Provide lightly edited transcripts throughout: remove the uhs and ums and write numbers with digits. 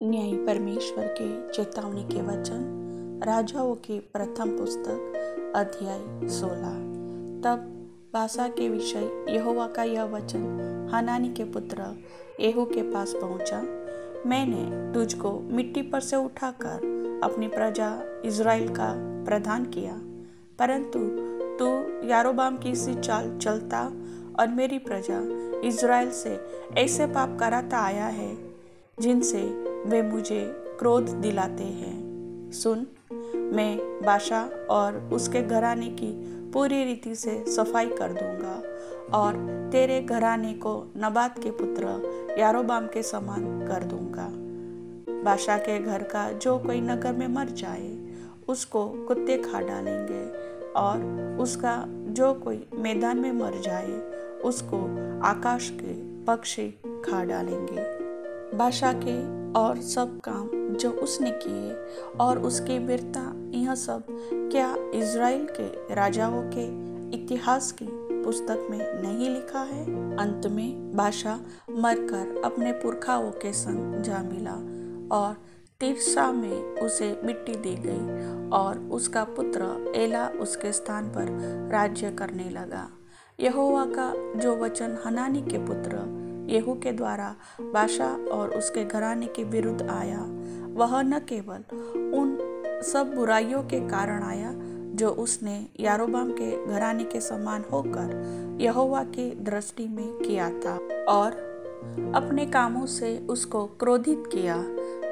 न्यायी परमेश्वर के चेतावनी के वचन राजाओं की प्रथम पुस्तक अध्याय 16। तब बासा के विषय यहोवा का यह वचन हनानी के पुत्र येहू के पास पहुंचा। मैंने तुझको मिट्टी पर से उठाकर अपनी प्रजा इज़राइल का प्रधान किया, परंतु तू यारोबाम की सी चाल चलता और मेरी प्रजा इज़राइल से ऐसे पाप कराता आया है जिनसे वे मुझे क्रोध दिलाते हैं। सुन, मैं बाशा और उसके घराने की पूरी रीति से सफाई कर दूंगा और तेरे घराने को नबात के पुत्र यारोबाम के समान कर दूंगा। बाशा के घर का जो कोई नगर में मर जाए उसको कुत्ते खा डालेंगे, और उसका जो कोई मैदान में मर जाए उसको आकाश के पक्षी खा डालेंगे। बाशा के और सब काम जो उसने किए और उसकी वीरता, यह सब क्या इज़राइल के राजाओं के इतिहास की पुस्तक में नहीं लिखा है? अंत में बाशा मरकर अपने पुरखाओं के संग जा मिला और तिर्सा में उसे मिट्टी दी गई और उसका पुत्र एला उसके स्थान पर राज्य करने लगा। यहोवा का जो वचन हनानी के पुत्र येहू के द्वारा बाशा और उसके घराने के विरुद्ध आया, वह न केवल उन सब बुराइयों के कारण आया जो उसने यारोबाम के घराने के समान होकर यहोवा की दृष्टि में किया था और अपने कामों से उसको क्रोधित किया,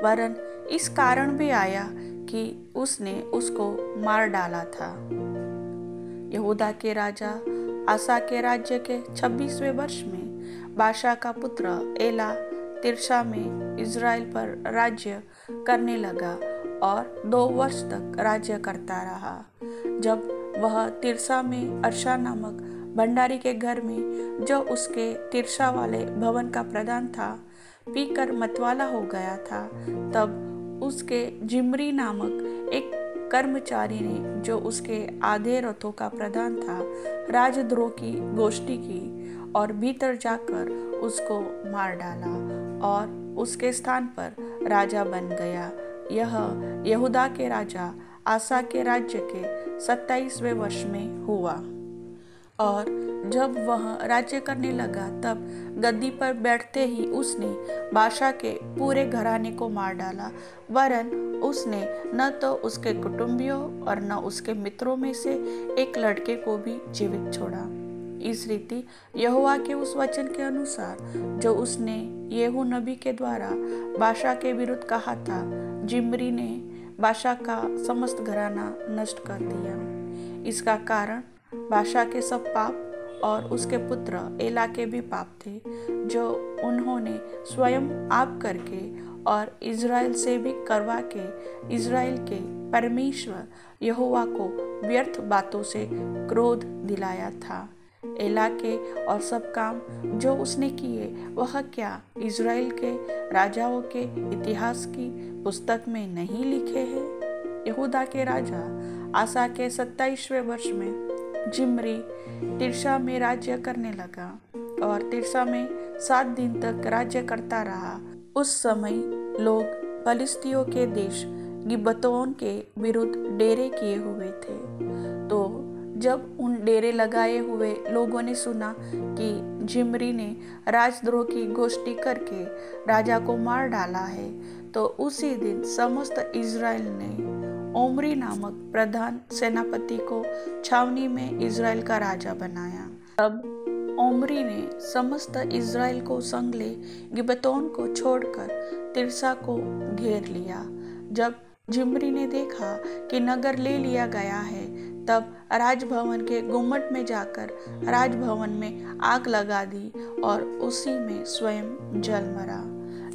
वरन इस कारण भी आया कि उसने उसको मार डाला था। यहूदा के राजा आसा के राज्य के 26वें वर्ष में बाशा का पुत्र एला तिर्सा में इज़राइल पर राज्य करने लगा और 2 वर्ष तक राज्य करता रहा। जब वह तिर्सा में अर्शा नामक भंडारी के घर में, जो उसके तिर्सा वाले भवन का प्रधान था, पीकर मतवाला हो गया था, तब उसके जिम्री नामक एक कर्मचारी ने, जो उसके आधे रथों का प्रधान था, राजद्रोह की गोष्ठी की और भीतर जाकर उसको मार डाला और उसके स्थान पर राजा बन गया। यह यहूदा के राजा आसा के राज्य के 27वें वर्ष में हुआ। और जब वह राज्य करने लगा, तब गद्दी पर बैठते ही उसने बाशा के पूरे घराने को मार डाला, वरन उसने न तो उसके कुटुंबियों और न उसके मित्रों में से एक लड़के को भी जीवित छोड़ा। इस रीति यहोवा के उस वचन के अनुसार जो उसने येहू नबी के द्वारा बाशा के विरुद्ध कहा था, जिम्री ने बाशा का समस्त घराना नष्ट कर दिया। इसका कारण बाशा के सब पाप और उसके पुत्र एला के भी पाप थे, जो उन्होंने स्वयं आप करके और इज़राइल से भी करवा के इज़राइल के परमेश्वर यहोवा को व्यर्थ बातों से क्रोध दिलाया था। एला के और सब काम जो उसने किए, वह क्या इज़राइल के राजाओं के इतिहास की पुस्तक में नहीं लिखे हैं? यहूदा के राजा आसा के 27वें वर्ष में जिम्री तिर्सा में राज्य करने लगा और तिर्सा में 7 दिन तक राज्य करता रहा। उस समय लोग फलिस्तियों के देश गिब्बतोन के विरुद्ध डेरे किए हुए थे। तो जब उन डेरे लगाए हुए लोगों ने सुना कि जिम्री ने राजद्रोह की गोष्ठी करके राजा को मार डाला है, तो उसी दिन समस्त इज़राइल ने ओम्री नामक प्रधान सेनापति को छावनी में इज़राइल का राजा बनाया। तब ओम्री ने समस्त इज़राइल को संग ले गिब्बतोन को छोड़कर तिर्सा को घेर लिया। जब जिम्री ने देखा कि नगर ले लिया गया है, तब राजभवन के गुम्मट में जाकर राजभवन में आग लगा दी और उसी में स्वयं जल मरा।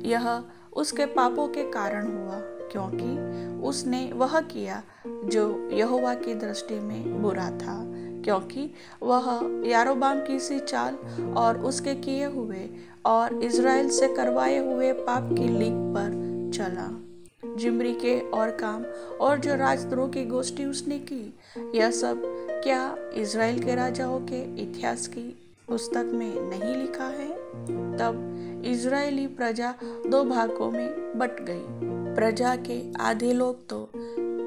यह उसके पापों के कारण हुआ, क्योंकि उसने वह किया जो यहोवा की दृष्टि में बुरा था, क्योंकि वह यारोबाम की सी चाल और उसके किए हुए और इज़राइल से करवाए हुए पाप की लीक पर चला। जिम्री के और काम और जो राजद्रोह की गोष्ठी उसने की, यह सब क्या इज़राइल के राजाओं के इतिहास की पुस्तक में नहीं लिखा है? तब इजरायली प्रजा दो भागों में बट गई। प्रजा के आधे लोग तो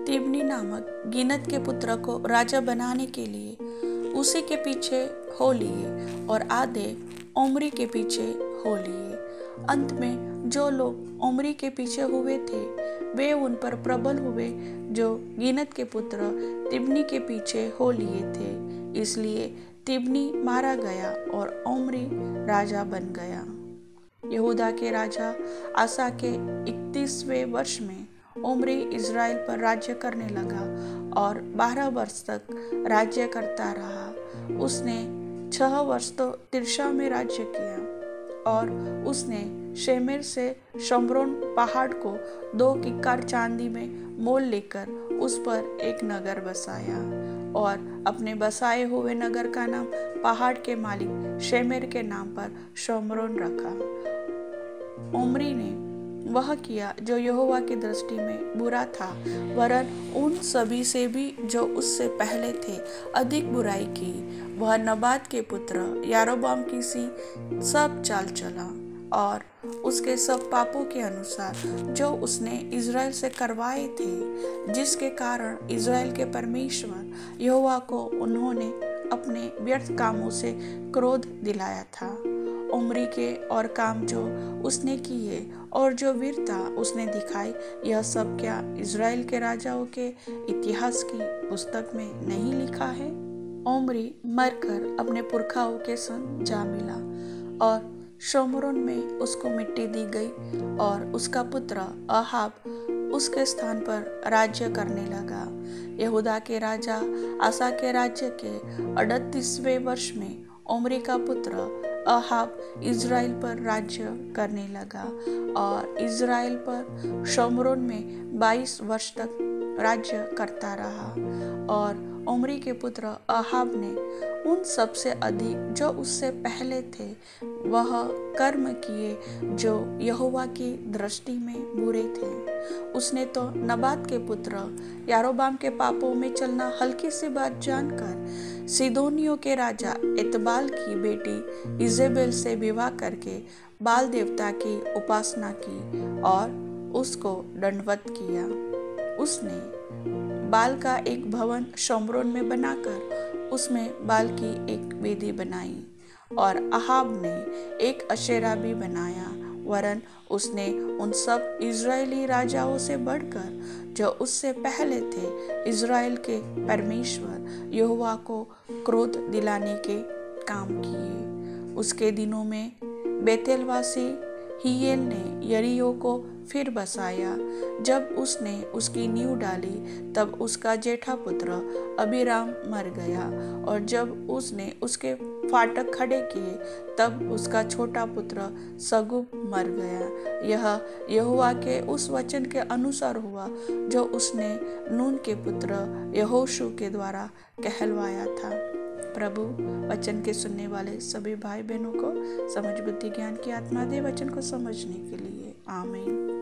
तिब्नी नामक गिनत के पुत्र को राजा बनाने के लिए उसी के पीछे हो लिए और आधे ओमरी के पीछे हो लिए। अंत में जो लोग ओमरी के पीछे हुए थे वे उन पर प्रबल हुए जो गिनत के पुत्र तिब्नी के पीछे हो लिए थे। इसलिए तिब्नी मारा गया और ओमरी राजा बन गया। यहूदा के राजा आसा के 31वें वर्ष में ओमरी इज़राइल पर राज्य करने लगा और 12 वर्ष तक राज्य करता रहा। उसने 6 वर्ष तो तिर्सा में राज्य किया और उसने शेमेर से शम्रोन पहाड़ को 2 किक्कार चांदी में मोल लेकर उस पर एक नगर बसाया और अपने बसाए हुए नगर का नाम पहाड़ के मालिक शेमेर के नाम पर शम्रोन रखा। ओमरी ने वह किया जो यहोवा की दृष्टि में बुरा था, वरन उन सभी से भी जो उससे पहले थे अधिक बुराई की। वह नबात के पुत्र यारोबाम की सी सब चाल चला और उसके सब पापों के अनुसार जो उसने इज़राइल से करवाए थे, जिसके कारण इज़राइल के परमेश्वर यहोवा को उन्होंने अपने व्यर्थ कामों से क्रोध दिलाया था। ओमरी के और काम जो उसने किए और जो वीरता उसने दिखाई, यह सब क्या इज़राइल के राजाओं के इतिहास की पुस्तक में नहीं लिखा है? ओमरी मरकर अपने पुरखाओं के संग जा मिला और शोमरोन में उसको मिट्टी दी गई और उसका पुत्र अहाब उसके स्थान पर राज्य करने लगा। यहूदा के राजा आसा के राज्य के 38वें वर्ष में ओमरी का पुत्र अहाब इज़राइल पर राज्य करने लगा और इज़राइल पर शोमरोन में 22 वर्ष तक राज्य करता रहा। और ओमरी के पुत्र अहाब ने उन सबसे अधिक जो उससे पहले थे वह कर्म किए जो यहोवा की दृष्टि में बुरे थे। उसने तो नबात के पुत्र यारोबाम के पापों में चलना हल्की सी बात जानकर सीदोनियों के राजा एतबाल की बेटी इजेबेल से विवाह करके बाल देवता की उपासना की और उसको दंडवत किया। उसने बाल का एक भवन शोमरोन में बनाकर उसमें बाल की एक वेदी बनाई और अहाब ने एक अशेरा भी बनाया, वरन उसने उन सब इज़राइली राजाओं से बढ़कर जो उससे पहले थे इज़राइल के परमेश्वर यहोवा को क्रोध दिलाने के काम किए। उसके दिनों में बेतेलवासी हियेल ने यरीहो को फिर बसाया। जब उसने उसकी नींव डाली तब उसका जेठा पुत्र अबीराम मर गया और जब उसने उसके फाटक खड़े किए तब उसका छोटा पुत्र सगुब मर गया। यह यहोवा के उस वचन के अनुसार हुआ जो उसने नून के पुत्र यहोशू के द्वारा कहलवाया था। प्रभु वचन के सुनने वाले सभी भाई बहनों को समझ बुद्धि ज्ञान की आत्मा दे वचन को समझने के लिए। आमीन।